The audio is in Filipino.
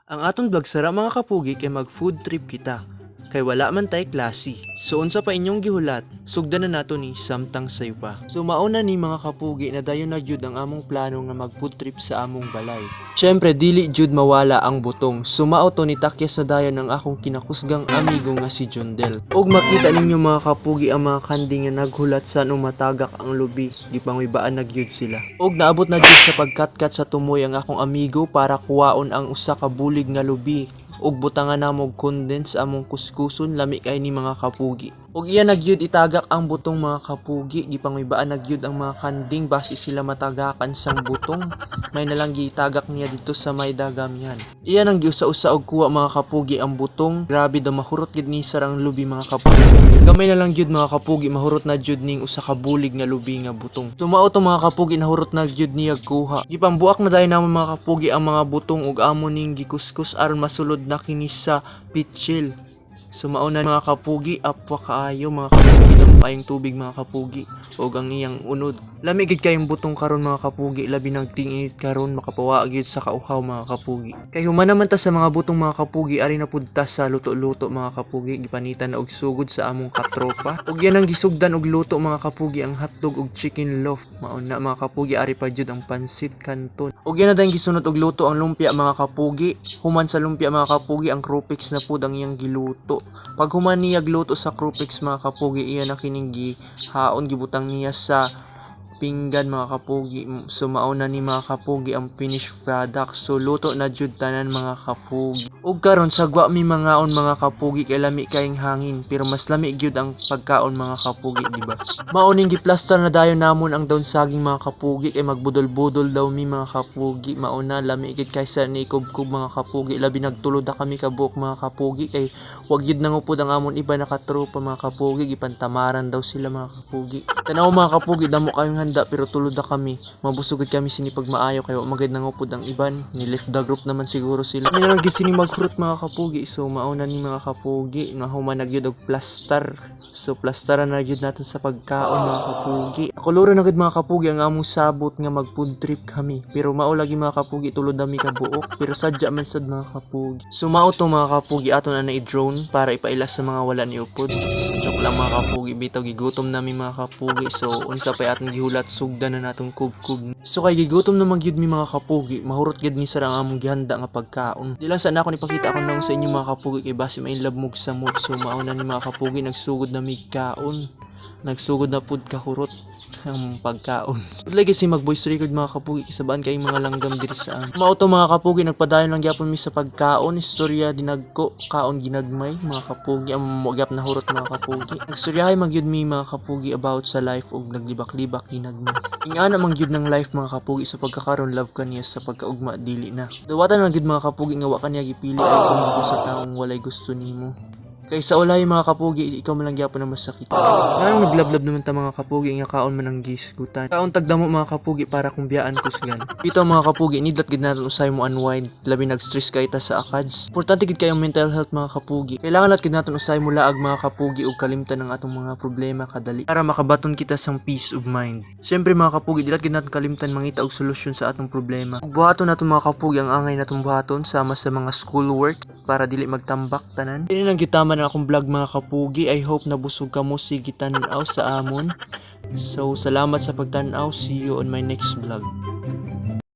Ang aton vlog sara mga kapugi kay mag food trip kita. Kay wala man tay klase. So unsa pa inyong gihulat, sugdan na nato ni samtang sayo pa. So mauna ni mga kapugi na dayon na jud ang among plano nga mag food trip sa among balay. Syempre dili jud mawala ang butong. Sumao to ni takyas sa dayon ang akong kinakusgang amigo nga si Jondel. Og makita ninyo mga kapugi ang mga kandi nga naghulat sa anong matagak ang lubi, gipangwibaan na gyud sila. Og naabot na jud sa pagkatkat sa tumoy ang akong amigo para kuwaon ang usa ka bulig nga lubi. Og butangan namog condense among kuskuson lami kay ni mga kapugi. Og iya nagyud itagak ang butong mga kapugi, gipangwibaan nagyud ang mga kanding base sila matagakan sang butong. May nalang gitagak niya dito sa may dagamihan. Iya nang giusa-usa og kuha mga kapugi ang butong. Grabe daw mahurot gid ni sarang lubi mga kapugi. Gamay na lang gyud mga kapugi mahurot na jud ning usa ka bulig nga lubi nga butong. Tumao to mga kapugi nahurot na jud niya kuha. Gipambuak na dayon namon mga kapugi ang mga butong ug amo ning gikuskus aron masulod na kini sa pitchil. Sumao na mga kapugi, apwa kaayo mga kapugi ng payong tubig mga kapugi ug ang iyang unod. Lami gid kayong butong karon mga kapugi, labi nagting-init karon makapawa gyud sa kauhaw mga kapugi. Kay human naman ta sa mga butong mga kapugi, ari na pud ta sa luto-luto mga kapugi, gipanitan na og sugod sa among katropa. Ug yan ang gisugdan og luto mga kapugi, ang hotdog ug chicken loaf. Mauna mga kapugi, ari pa jud ang pansit canton. Ug yan na dayong gisunod og luto ang lumpia mga kapugi. Human sa lumpia mga kapugi, ang crumpets na pud ang iyang giluto. Pag human niya gluto sa crumpets mga kapugi, iya na kining gihaon gibutang niya sa pinggan mga kapugi. Sumao na ni mga kapugi ang finished product. So luto na jud tanan mga kapugi. Ug karon sagwa mi mangaon mga kapugi kay lami kayong hangin, pero mas lami gyud ang pagkaon mga kapugi, di ba? Mauning giplaster na dayon namon ang daon saging mga kapugi kay magbudol-budol daw mi mga kapugi. Mauna lami gid kaysa ni kubkub mga kapugi, labi nagtulod na kami kabuok mga kapugi kay wag gyud nangupod ang amon iba na katropa mga kapugi, gipantamaran daw sila mga kapugi. Tanaw mga kapugi, damo kayong handa pero tulod na kami. Mabusugod kami sini pag maayo kay wa magad nangupod ang iban. Ni lift the group naman siguro sila. Kami na lang gisini maghurot mga kapugi. So mauna ni mga kapugi na human nagyud og plaster. So plastaran na gyud natin sa pagkaon mga kapugi. Kuluro na gid mga kapugi ang among sabot nga mag food trip kami. Pero mao lagi mga kapugi tulod nami kabuok, pero sadya man sad mga kapugi. So mao to mga kapugi aton na i-drone para ipailas sa mga wala ni upod. So joke lang mga kapugi, bitaw gigutom nami mga kapugi. So unsa pa atong gihulat, sugdan na natong kubkub. So kay gigutom naman gyud mi mga kapugi, mahurot gyud ni sarang among gihanda nga pagkaon. Di lang sana ako nipakita ako nang sa inyo mga kapugi kay base mainlove mog sa mood. So mauna ni mga kapugi nagsugod na mi kaon. Nagsugod na pud kahurot ang pagkaon. Lagi si mag voice record mga kapugi kasabaan kay mga langgam diri sa mao to mga kapugi, nagpadayon lang gyapon mi sa pagkaon. Istorya dinagko kaon ginagmay mga kapugi ang magyap na hurot mga kapugi. Nagstoryahay magyud mi mga kapugi about sa life og naglibak-libak ginagmay. Ingana man gyud ng life mga kapugi sa pagkakaron, love kaniya sa pagkaugma dili na. Dawatan lang gyud mga kapugi nga wa kaniya gipili ay gumugo sa taong walay gusto nimo. Kay sa ulay mga kapugi, ikaw man lang gyapon na masakit. Nganong naglablab naman ta mga kapugi nga kaon man ang gisgutan. Kaon tagdamo mga kapugi para kumbiyaan kusgan. Dito mga kapugi, nidlat gid natin usay mo unwind, labi nag-stress kay ta sa akads. Importante gid kayong mental health mga kapugi. Kailangan lat gid natin usay mo laag mga kapugi ug kalimtan ang atong mga problema kadali para makabaton kita sang peace of mind. Syempre mga kapugi, dilat gid natin kalimtan mangita og solusyon sa atong problema. Ug buhaton naton mga kapugi ang angay natong buhaton sama sa mga schoolwork para dili magtambak tanan. Dili nang gitama na akong vlog mga kapugi. I hope nabusog ka mo sige tan-aw sa amon. So salamat sa pagtan-aw. See you on my next vlog.